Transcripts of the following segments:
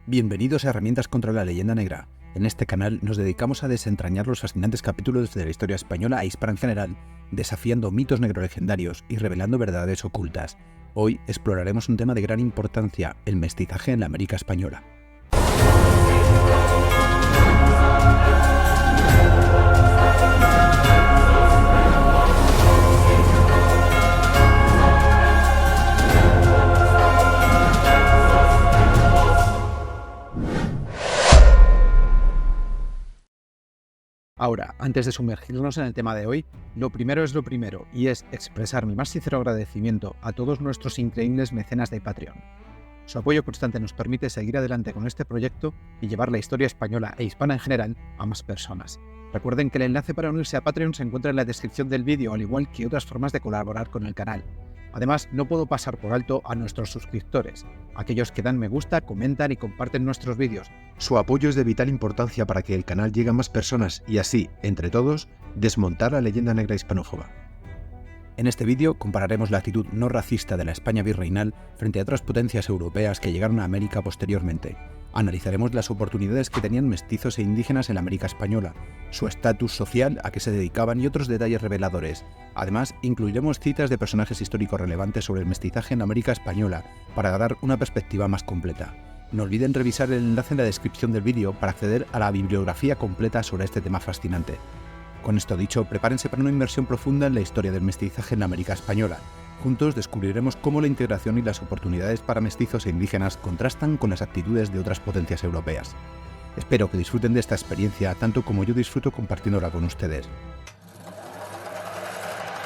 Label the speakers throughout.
Speaker 1: Bienvenidos a Herramientas contra la leyenda negra. En este canal nos dedicamos a desentrañar los fascinantes capítulos de la historia española e hispana en general, desafiando mitos negrolegendarios y revelando verdades ocultas. Hoy exploraremos un tema de gran importancia, el mestizaje en la América española. Ahora, antes de sumergirnos en el tema de hoy, lo primero es lo primero, y es expresar mi más sincero agradecimiento a todos nuestros increíbles mecenas de Patreon. Su apoyo constante nos permite seguir adelante con este proyecto y llevar la historia española e hispana en general a más personas. Recuerden que el enlace para unirse a Patreon se encuentra en la descripción del vídeo, al igual que otras formas de colaborar con el canal. Además, no puedo pasar por alto a nuestros suscriptores, aquellos que dan me gusta, comentan y comparten nuestros vídeos. Su apoyo es de vital importancia para que el canal llegue a más personas y así, entre todos, desmontar la leyenda negra hispanófoba. En este vídeo compararemos la actitud no racista de la España virreinal frente a otras potencias europeas que llegaron a América posteriormente. Analizaremos las oportunidades que tenían mestizos e indígenas en la América española, su estatus social, a qué se dedicaban y otros detalles reveladores. Además, incluiremos citas de personajes históricos relevantes sobre el mestizaje en la América española para dar una perspectiva más completa. No olviden revisar el enlace en la descripción del vídeo para acceder a la bibliografía completa sobre este tema fascinante. Con esto dicho, prepárense para una inmersión profunda en la historia del mestizaje en la América española. Juntos descubriremos cómo la integración y las oportunidades para mestizos e indígenas contrastan con las actitudes de otras potencias europeas. Espero que disfruten de esta experiencia tanto como yo disfruto compartiéndola con ustedes.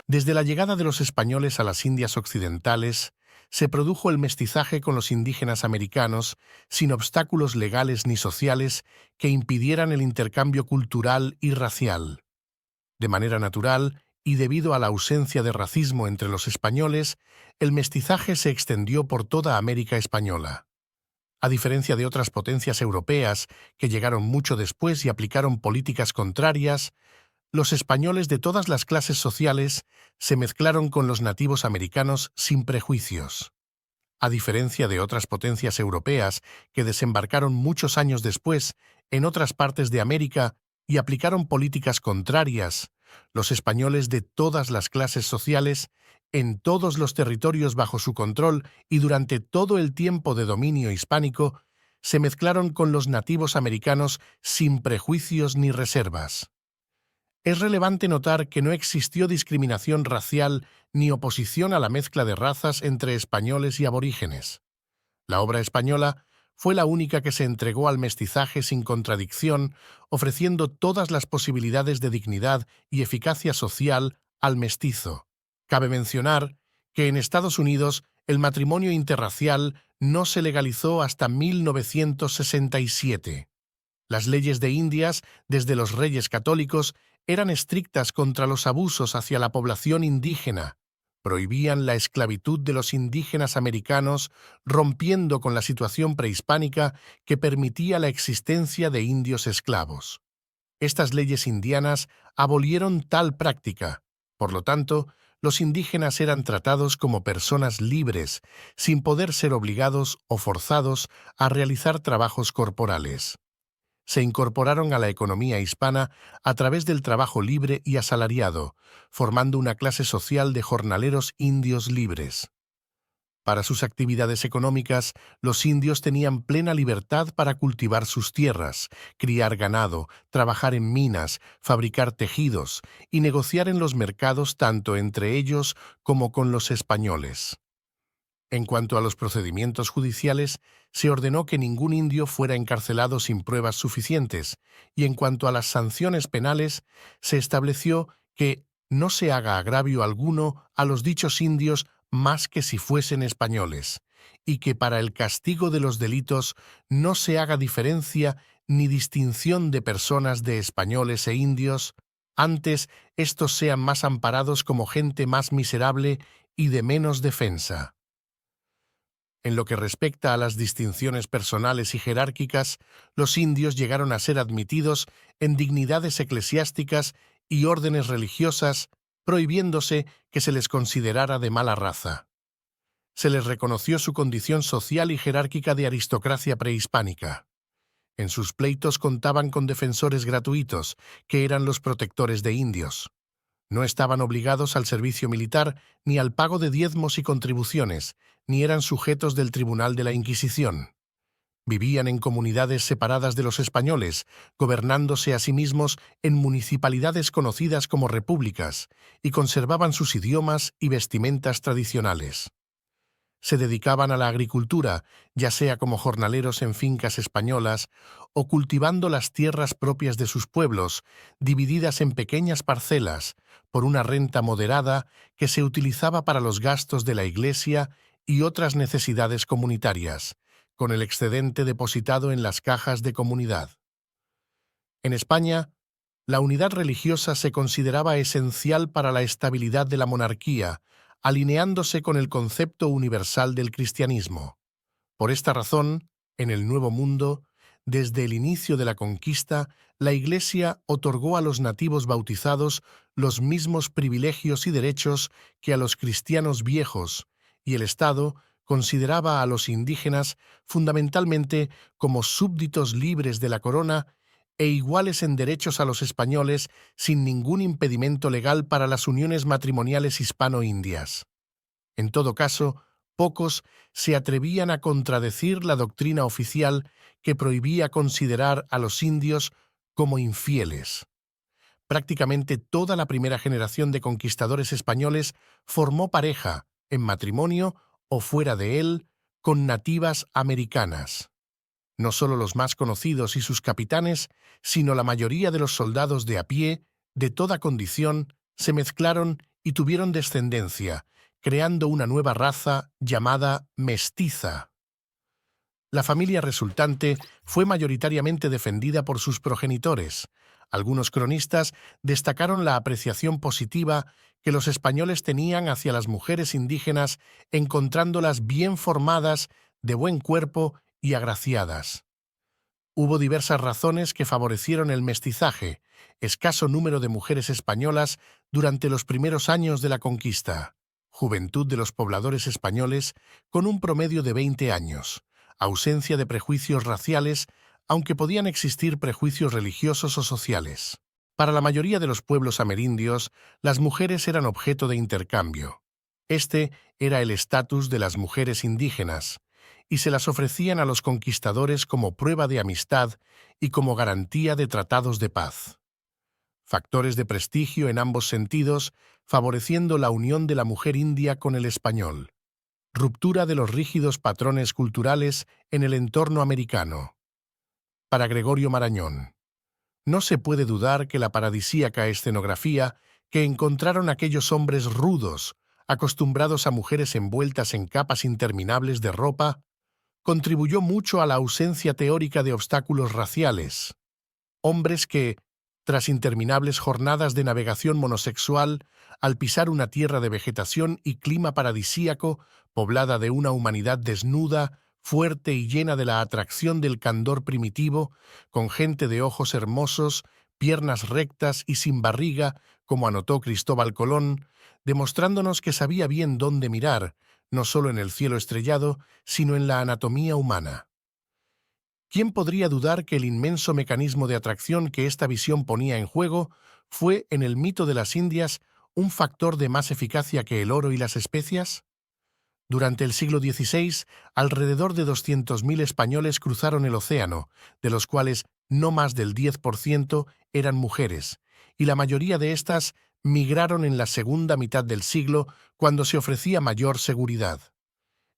Speaker 2: Desde la llegada de los españoles a las Indias Occidentales, se produjo el mestizaje con los indígenas americanos sin obstáculos legales ni sociales que impidieran el intercambio cultural y racial. De manera natural, y debido a la ausencia de racismo entre los españoles, el mestizaje se extendió por toda América española. A diferencia de otras potencias europeas que llegaron mucho después y aplicaron políticas contrarias, los españoles de todas las clases sociales se mezclaron con los nativos americanos sin prejuicios. A diferencia de otras potencias europeas que desembarcaron muchos años después en otras partes de América y aplicaron políticas contrarias, los españoles de todas las clases sociales, en todos los territorios bajo su control y durante todo el tiempo de dominio hispánico, se mezclaron con los nativos americanos sin prejuicios ni reservas. Es relevante notar que no existió discriminación racial ni oposición a la mezcla de razas entre españoles y aborígenes. La obra española fue la única que se entregó al mestizaje sin contradicción, ofreciendo todas las posibilidades de dignidad y eficacia social al mestizo. Cabe mencionar que en Estados Unidos el matrimonio interracial no se legalizó hasta 1967. Las leyes de Indias, desde los reyes católicos, eran estrictas contra los abusos hacia la población indígena. Prohibían la esclavitud de los indígenas americanos, rompiendo con la situación prehispánica que permitía la existencia de indios esclavos. Estas leyes indianas abolieron tal práctica. Por lo tanto, los indígenas eran tratados como personas libres, sin poder ser obligados o forzados a realizar trabajos corporales. Se incorporaron a la economía hispana a través del trabajo libre y asalariado, formando una clase social de jornaleros indios libres. Para sus actividades económicas, los indios tenían plena libertad para cultivar sus tierras, criar ganado, trabajar en minas, fabricar tejidos y negociar en los mercados tanto entre ellos como con los españoles. En cuanto a los procedimientos judiciales, se ordenó que ningún indio fuera encarcelado sin pruebas suficientes, y en cuanto a las sanciones penales, se estableció que no se haga agravio alguno a los dichos indios más que si fuesen españoles, y que para el castigo de los delitos no se haga diferencia ni distinción de personas de españoles e indios, antes estos sean más amparados como gente más miserable y de menos defensa. En lo que respecta a las distinciones personales y jerárquicas, los indios llegaron a ser admitidos en dignidades eclesiásticas y órdenes religiosas, prohibiéndose que se les considerara de mala raza. Se les reconoció su condición social y jerárquica de aristocracia prehispánica. En sus pleitos contaban con defensores gratuitos, que eran los protectores de indios. No estaban obligados al servicio militar ni al pago de diezmos y contribuciones, ni eran sujetos del Tribunal de la Inquisición. Vivían en comunidades separadas de los españoles, gobernándose a sí mismos en municipalidades conocidas como repúblicas, y conservaban sus idiomas y vestimentas tradicionales. Se dedicaban a la agricultura, ya sea como jornaleros en fincas españolas o cultivando las tierras propias de sus pueblos, divididas en pequeñas parcelas, por una renta moderada que se utilizaba para los gastos de la iglesia y otras necesidades comunitarias, con el excedente depositado en las cajas de comunidad. En España, la unidad religiosa se consideraba esencial para la estabilidad de la monarquía, alineándose con el concepto universal del cristianismo. Por esta razón, en el Nuevo Mundo, desde el inicio de la conquista, la Iglesia otorgó a los nativos bautizados los mismos privilegios y derechos que a los cristianos viejos, y el Estado consideraba a los indígenas fundamentalmente como súbditos libres de la corona e iguales en derechos a los españoles sin ningún impedimento legal para las uniones matrimoniales hispano-indias. En todo caso, pocos se atrevían a contradecir la doctrina oficial que prohibía considerar a los indios como infieles. Prácticamente toda la primera generación de conquistadores españoles formó pareja, en matrimonio o fuera de él, con nativas americanas. No solo los más conocidos y sus capitanes, sino la mayoría de los soldados de a pie, de toda condición, se mezclaron y tuvieron descendencia, creando una nueva raza llamada mestiza. La familia resultante fue mayoritariamente defendida por sus progenitores. Algunos cronistas destacaron la apreciación positiva que los españoles tenían hacia las mujeres indígenas, encontrándolas bien formadas, de buen cuerpo y agraciadas. Hubo diversas razones que favorecieron el mestizaje, escaso número de mujeres españolas durante los primeros años de la conquista, juventud de los pobladores españoles con un promedio de 20 años, ausencia de prejuicios raciales, aunque podían existir prejuicios religiosos o sociales. Para la mayoría de los pueblos amerindios, las mujeres eran objeto de intercambio. Este era el estatus de las mujeres indígenas, y se las ofrecían a los conquistadores como prueba de amistad y como garantía de tratados de paz. Factores de prestigio en ambos sentidos, favoreciendo la unión de la mujer india con el español. Ruptura de los rígidos patrones culturales en el entorno americano. Para Gregorio Marañón, no se puede dudar que la paradisíaca escenografía que encontraron aquellos hombres rudos, acostumbrados a mujeres envueltas en capas interminables de ropa, contribuyó mucho a la ausencia teórica de obstáculos raciales. Hombres que, tras interminables jornadas de navegación monosexual, al pisar una tierra de vegetación y clima paradisíaco, poblada de una humanidad desnuda, fuerte y llena de la atracción del candor primitivo, con gente de ojos hermosos, piernas rectas y sin barriga, como anotó Cristóbal Colón, demostrándonos que sabía bien dónde mirar, no solo en el cielo estrellado, sino en la anatomía humana. ¿Quién podría dudar que el inmenso mecanismo de atracción que esta visión ponía en juego fue, en el mito de las Indias, un factor de más eficacia que el oro y las especias? Durante el siglo XVI, alrededor de 200.000 españoles cruzaron el océano, de los cuales no más del 10% eran mujeres, y la mayoría de estas migraron en la segunda mitad del siglo, cuando se ofrecía mayor seguridad.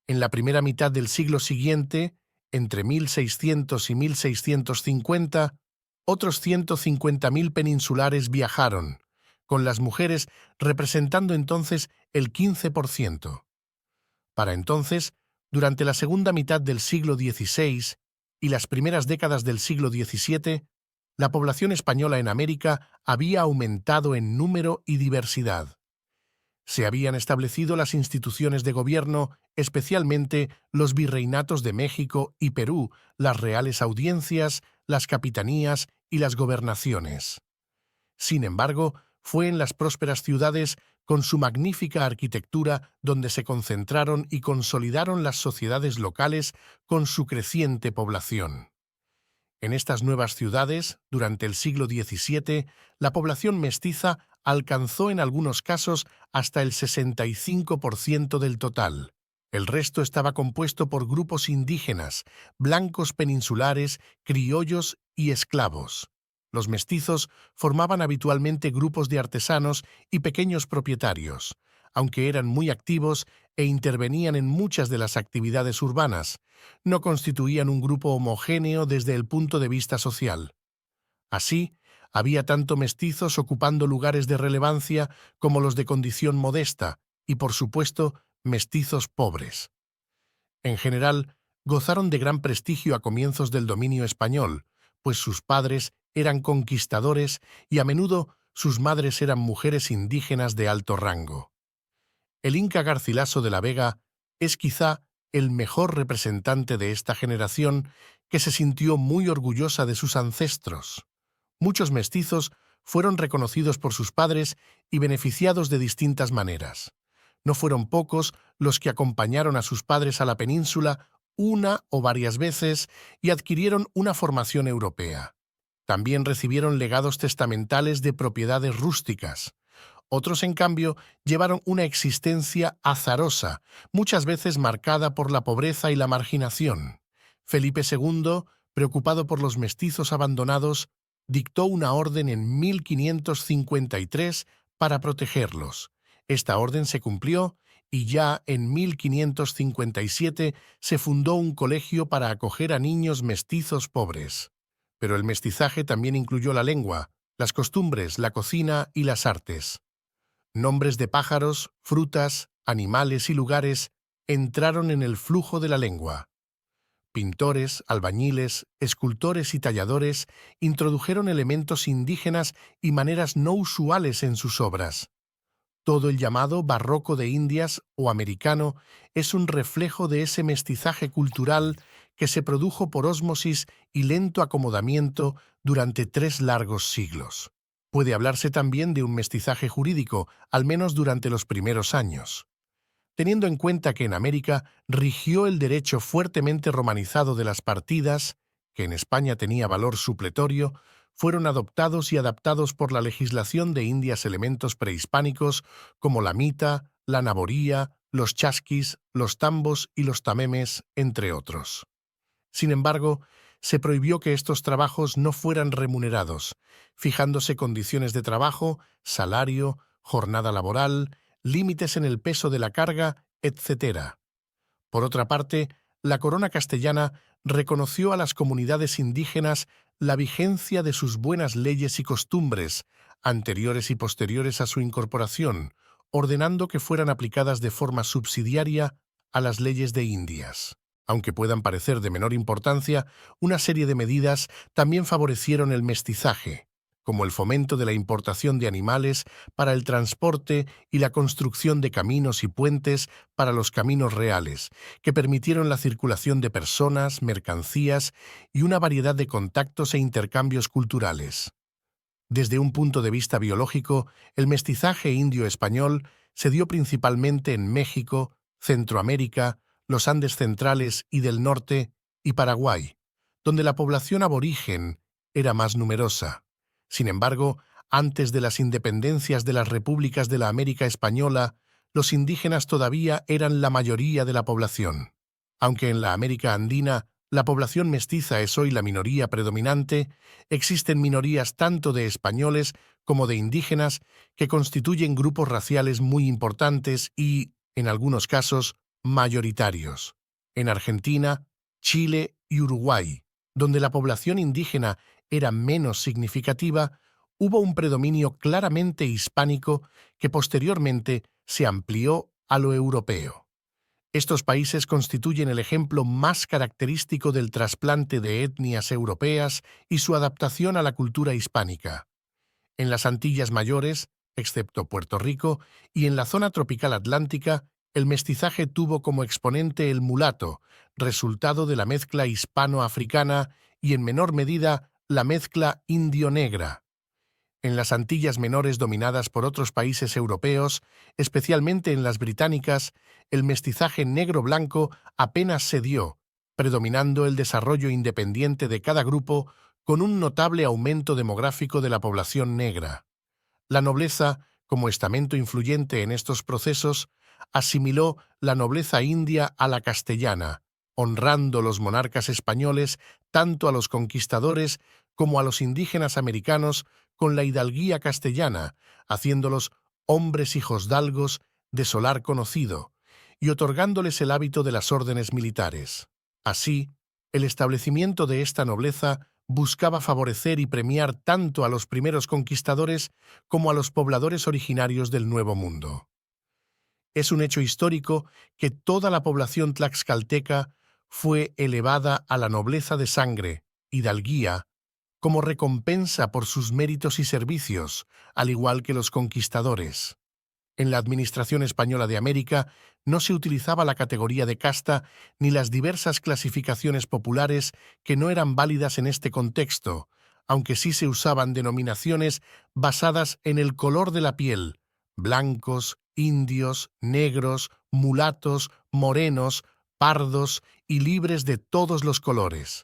Speaker 2: En la primera mitad del siglo siguiente, entre 1600 y 1650, otros 150.000 peninsulares viajaron, con las mujeres representando entonces el 15%. Para entonces, durante la segunda mitad del siglo XVI y las primeras décadas del siglo XVII, la población española en América había aumentado en número y diversidad. Se habían establecido las instituciones de gobierno, especialmente los virreinatos de México y Perú, las reales audiencias, las capitanías y las gobernaciones. Sin embargo, fue en las prósperas ciudades con su magnífica arquitectura donde se concentraron y consolidaron las sociedades locales con su creciente población. En estas nuevas ciudades, durante el siglo XVII, la población mestiza alcanzó en algunos casos hasta el 65% del total. El resto estaba compuesto por grupos indígenas, blancos peninsulares, criollos y esclavos. Los mestizos formaban habitualmente grupos de artesanos y pequeños propietarios, aunque eran muy activos e intervenían en muchas de las actividades urbanas. No constituían un grupo homogéneo desde el punto de vista social. Así, había tanto mestizos ocupando lugares de relevancia como los de condición modesta y, por supuesto, mestizos pobres. En general, gozaron de gran prestigio a comienzos del dominio español, pues sus padres eran conquistadores y a menudo sus madres eran mujeres indígenas de alto rango. El Inca Garcilaso de la Vega es quizá el mejor representante de esta generación que se sintió muy orgullosa de sus ancestros. Muchos mestizos fueron reconocidos por sus padres y beneficiados de distintas maneras. No fueron pocos los que acompañaron a sus padres a la península una o varias veces y adquirieron una formación europea. También recibieron legados testamentales de propiedades rústicas. Otros, en cambio, llevaron una existencia azarosa, muchas veces marcada por la pobreza y la marginación. Felipe II, preocupado por los mestizos abandonados, dictó una orden en 1553 para protegerlos. Esta orden se cumplió y ya en 1557 se fundó un colegio para acoger a niños mestizos pobres. Pero el mestizaje también incluyó la lengua, las costumbres, la cocina y las artes. Nombres de pájaros, frutas, animales y lugares entraron en el flujo de la lengua. Pintores, albañiles, escultores y talladores introdujeron elementos indígenas y maneras no usuales en sus obras. Todo el llamado barroco de Indias o americano es un reflejo de ese mestizaje cultural que se produjo por ósmosis y lento acomodamiento durante 3 largos siglos. Puede hablarse también de un mestizaje jurídico, al menos durante los primeros años. Teniendo en cuenta que en América rigió el derecho fuertemente romanizado de las partidas, que en España tenía valor supletorio, fueron adoptados y adaptados por la legislación de Indias elementos prehispánicos como la mita, la naboría, los chasquis, los tambos y los tamemes, entre otros. Sin embargo, se prohibió que estos trabajos no fueran remunerados, fijándose condiciones de trabajo, salario, jornada laboral, límites en el peso de la carga, etc. Por otra parte, la corona castellana reconoció a las comunidades indígenas la vigencia de sus buenas leyes y costumbres, anteriores y posteriores a su incorporación, ordenando que fueran aplicadas de forma subsidiaria a las leyes de Indias. Aunque puedan parecer de menor importancia, una serie de medidas también favorecieron el mestizaje, como el fomento de la importación de animales para el transporte y la construcción de caminos y puentes para los caminos reales, que permitieron la circulación de personas, mercancías y una variedad de contactos e intercambios culturales. Desde un punto de vista biológico, el mestizaje indio-español se dio principalmente en México, Centroamérica, los Andes centrales y del norte y Paraguay, donde la población aborigen era más numerosa. Sin embargo, antes de las independencias de las repúblicas de la América Española, los indígenas todavía eran la mayoría de la población. Aunque en la América andina la población mestiza es hoy la minoría predominante, existen minorías tanto de españoles como de indígenas que constituyen grupos raciales muy importantes y, en algunos casos, mayoritarios. En Argentina, Chile y Uruguay, donde la población indígena era menos significativa, hubo un predominio claramente hispánico que posteriormente se amplió a lo europeo. Estos países constituyen el ejemplo más característico del trasplante de etnias europeas y su adaptación a la cultura hispánica. En las Antillas Mayores, excepto Puerto Rico, y en la zona tropical atlántica, el mestizaje tuvo como exponente el mulato, resultado de la mezcla hispano-africana y, en menor medida, la mezcla indio-negra. En las Antillas Menores dominadas por otros países europeos, especialmente en las británicas, el mestizaje negro-blanco apenas se dio, predominando el desarrollo independiente de cada grupo con un notable aumento demográfico de la población negra. La nobleza, como estamento influyente en estos procesos, asimiló la nobleza india a la castellana, honrando los monarcas españoles tanto a los conquistadores como a los indígenas americanos con la hidalguía castellana, haciéndolos hombres hijosdalgos de solar conocido, y otorgándoles el hábito de las órdenes militares. Así, el establecimiento de esta nobleza buscaba favorecer y premiar tanto a los primeros conquistadores como a los pobladores originarios del Nuevo Mundo. Es un hecho histórico que toda la población tlaxcalteca fue elevada a la nobleza de sangre, hidalguía, como recompensa por sus méritos y servicios, al igual que los conquistadores. En la administración española de América no se utilizaba la categoría de casta ni las diversas clasificaciones populares que no eran válidas en este contexto, aunque sí se usaban denominaciones basadas en el color de la piel: blancos, indios, negros, mulatos, morenos, pardos y libres de todos los colores.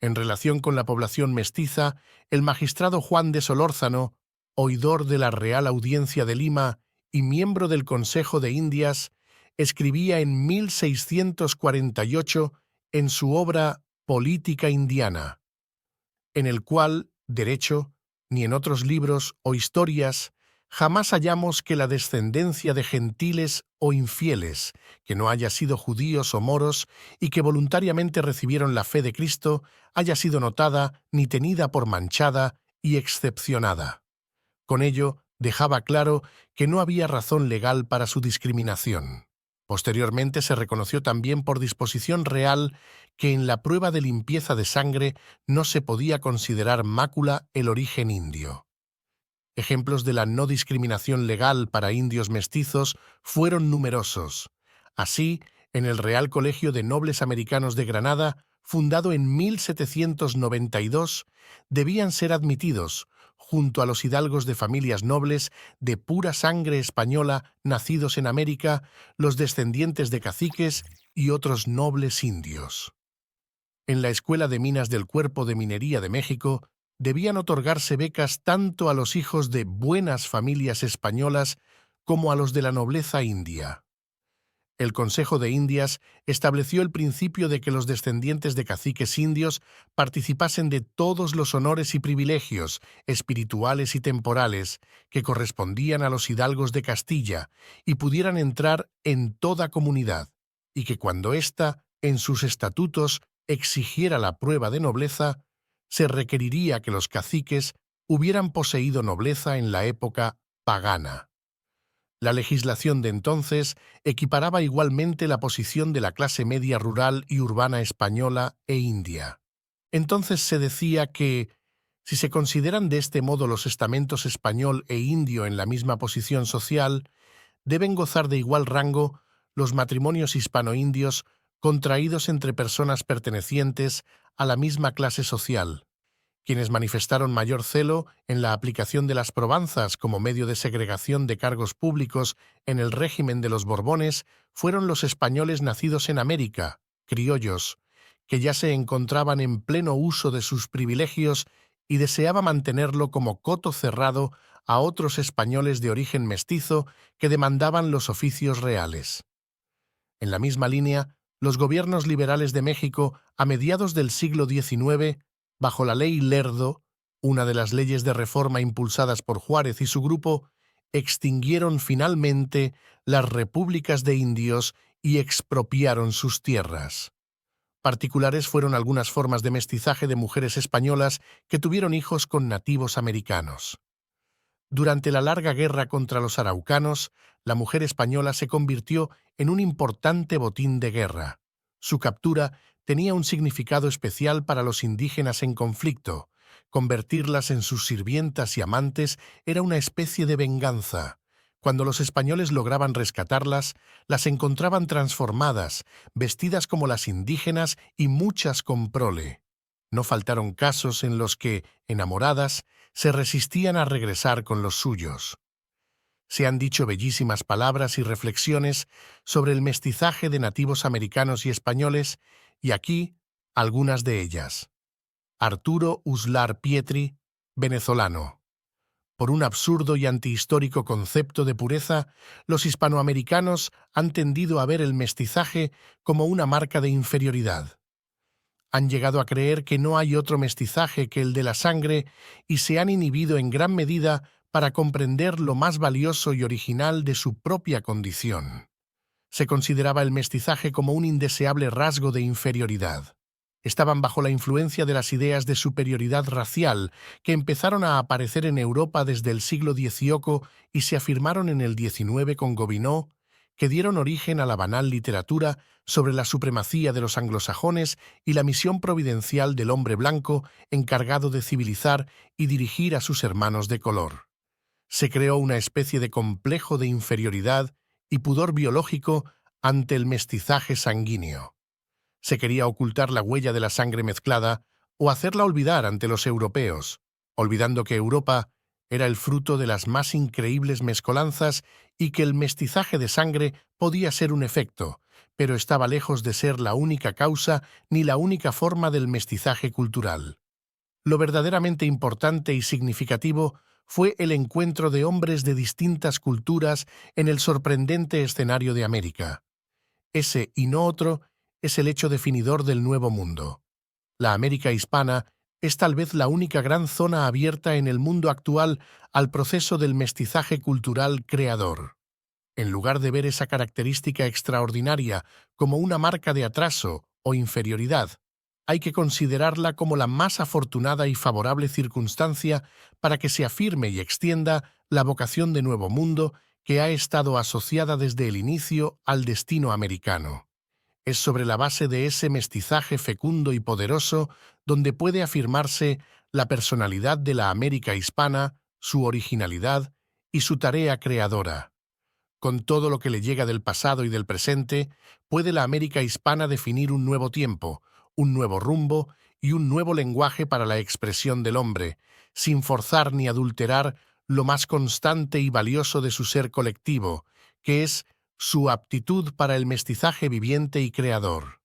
Speaker 2: En relación con la población mestiza, el magistrado Juan de Solórzano, oidor de la Real Audiencia de Lima y miembro del Consejo de Indias, escribía en 1648 en su obra Política Indiana, en el cual, derecho, ni en otros libros o historias, jamás hallamos que la descendencia de gentiles o infieles, que no haya sido judíos o moros y que voluntariamente recibieron la fe de Cristo, haya sido notada ni tenida por manchada y excepcionada. Con ello, dejaba claro que no había razón legal para su discriminación. Posteriormente se reconoció también por disposición real que en la prueba de limpieza de sangre no se podía considerar mácula el origen indio. Ejemplos de la no discriminación legal para indios mestizos fueron numerosos. Así, en el Real Colegio de Nobles Americanos de Granada, fundado en 1792, debían ser admitidos, junto a los hidalgos de familias nobles de pura sangre española nacidos en América, los descendientes de caciques y otros nobles indios. En la Escuela de Minas del Cuerpo de Minería de México, debían otorgarse becas tanto a los hijos de buenas familias españolas como a los de la nobleza india. El Consejo de Indias estableció el principio de que los descendientes de caciques indios participasen de todos los honores y privilegios espirituales y temporales que correspondían a los hidalgos de Castilla y pudieran entrar en toda comunidad, y que cuando ésta, en sus estatutos, exigiera la prueba de nobleza, se requeriría que los caciques hubieran poseído nobleza en la época pagana. La legislación de entonces equiparaba igualmente la posición de la clase media rural y urbana española e india. Entonces se decía que, si se consideran de este modo los estamentos español e indio en la misma posición social, deben gozar de igual rango los matrimonios hispano-indios contraídos entre personas pertenecientes a la misma clase social. Quienes manifestaron mayor celo en la aplicación de las probanzas como medio de segregación de cargos públicos en el régimen de los Borbones fueron los españoles nacidos en América, criollos, que ya se encontraban en pleno uso de sus privilegios y deseaba mantenerlo como coto cerrado a otros españoles de origen mestizo que demandaban los oficios reales. En la misma línea, los gobiernos liberales de México, a mediados del siglo XIX, bajo la Ley Lerdo, una de las leyes de reforma impulsadas por Juárez y su grupo, extinguieron finalmente las repúblicas de indios y expropiaron sus tierras. Particulares fueron algunas formas de mestizaje de mujeres españolas que tuvieron hijos con nativos americanos. Durante la larga guerra contra los araucanos, la mujer española se convirtió en un importante botín de guerra. Su captura tenía un significado especial para los indígenas en conflicto. Convertirlas en sus sirvientas y amantes era una especie de venganza. Cuando los españoles lograban rescatarlas, las encontraban transformadas, vestidas como las indígenas y muchas con prole. No faltaron casos en los que, enamoradas, se resistían a regresar con los suyos. Se han dicho bellísimas palabras y reflexiones sobre el mestizaje de nativos americanos y españoles, y aquí algunas de ellas. Arturo Uslar Pietri, venezolano. Por un absurdo y antihistórico concepto de pureza, los hispanoamericanos han tendido a ver el mestizaje como una marca de inferioridad. Han llegado a creer que no hay otro mestizaje que el de la sangre y se han inhibido en gran medida para comprender lo más valioso y original de su propia condición. Se consideraba el mestizaje como un indeseable rasgo de inferioridad. Estaban bajo la influencia de las ideas de superioridad racial que empezaron a aparecer en Europa desde el siglo XVIII y se afirmaron en el XIX con Gobineau, que dieron origen a la banal literatura sobre la supremacía de los anglosajones y la misión providencial del hombre blanco encargado de civilizar y dirigir a sus hermanos de color. Se creó una especie de complejo de inferioridad y pudor biológico ante el mestizaje sanguíneo. Se quería ocultar la huella de la sangre mezclada o hacerla olvidar ante los europeos, olvidando que Europa era el fruto de las más increíbles mezcolanzas y que el mestizaje de sangre podía ser un efecto, pero estaba lejos de ser la única causa ni la única forma del mestizaje cultural. Lo verdaderamente importante y significativo fue el encuentro de hombres de distintas culturas en el sorprendente escenario de América. Ese y no otro es el hecho definidor del Nuevo Mundo. La América hispana es tal vez la única gran zona abierta en el mundo actual al proceso del mestizaje cultural creador. En lugar de ver esa característica extraordinaria como una marca de atraso o inferioridad, hay que considerarla como la más afortunada y favorable circunstancia para que se afirme y extienda la vocación de Nuevo Mundo que ha estado asociada desde el inicio al destino americano. Es sobre la base de ese mestizaje fecundo y poderoso donde puede afirmarse la personalidad de la América hispana, su originalidad y su tarea creadora. Con todo lo que le llega del pasado y del presente, puede la América hispana definir un nuevo tiempo, un nuevo rumbo y un nuevo lenguaje para la expresión del hombre, sin forzar ni adulterar lo más constante y valioso de su ser colectivo, que es su aptitud para el mestizaje viviente y creador.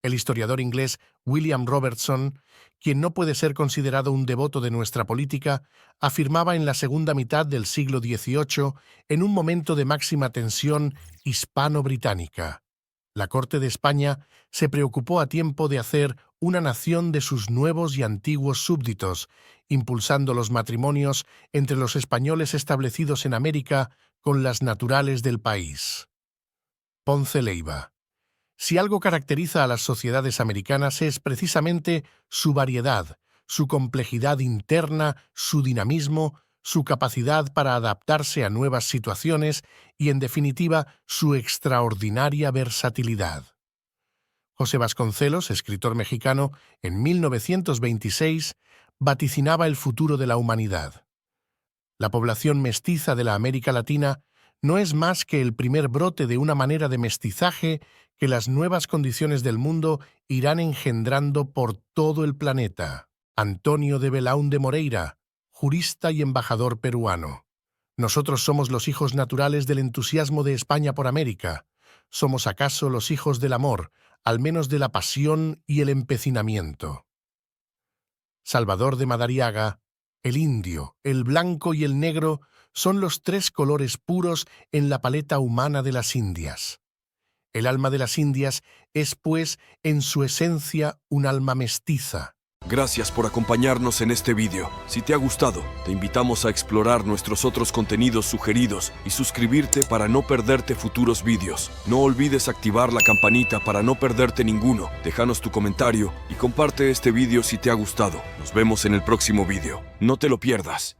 Speaker 2: El historiador inglés William Robertson, quien no puede ser considerado un devoto de nuestra política, afirmaba en la segunda mitad del siglo XVIII, en un momento de máxima tensión hispano-británica: la corte de España se preocupó a tiempo de hacer una nación de sus nuevos y antiguos súbditos, impulsando los matrimonios entre los españoles establecidos en América con las naturales del país. Ponce Leiva. Si algo caracteriza a las sociedades americanas es precisamente su variedad, su complejidad interna, su dinamismo, su capacidad para adaptarse a nuevas situaciones y, en definitiva, su extraordinaria versatilidad. José Vasconcelos, escritor mexicano, en 1926, vaticinaba el futuro de la humanidad. La población mestiza de la América Latina no es más que el primer brote de una manera de mestizaje que las nuevas condiciones del mundo irán engendrando por todo el planeta. Antonio de Belaúnde Moreira, jurista y embajador peruano. Nosotros somos los hijos naturales del entusiasmo de España por América. ¿Somos acaso los hijos del amor, al menos de la pasión y el empecinamiento? Salvador de Madariaga. El indio, el blanco y el negro son los tres colores puros en la paleta humana de las Indias. El alma de las Indias es, pues, en su esencia, un alma mestiza.
Speaker 3: Gracias por acompañarnos en este vídeo. Si te ha gustado, te invitamos a explorar nuestros otros contenidos sugeridos y suscribirte para no perderte futuros vídeos. No olvides activar la campanita para no perderte ninguno. Déjanos tu comentario y comparte este vídeo si te ha gustado. Nos vemos en el próximo vídeo. No te lo pierdas.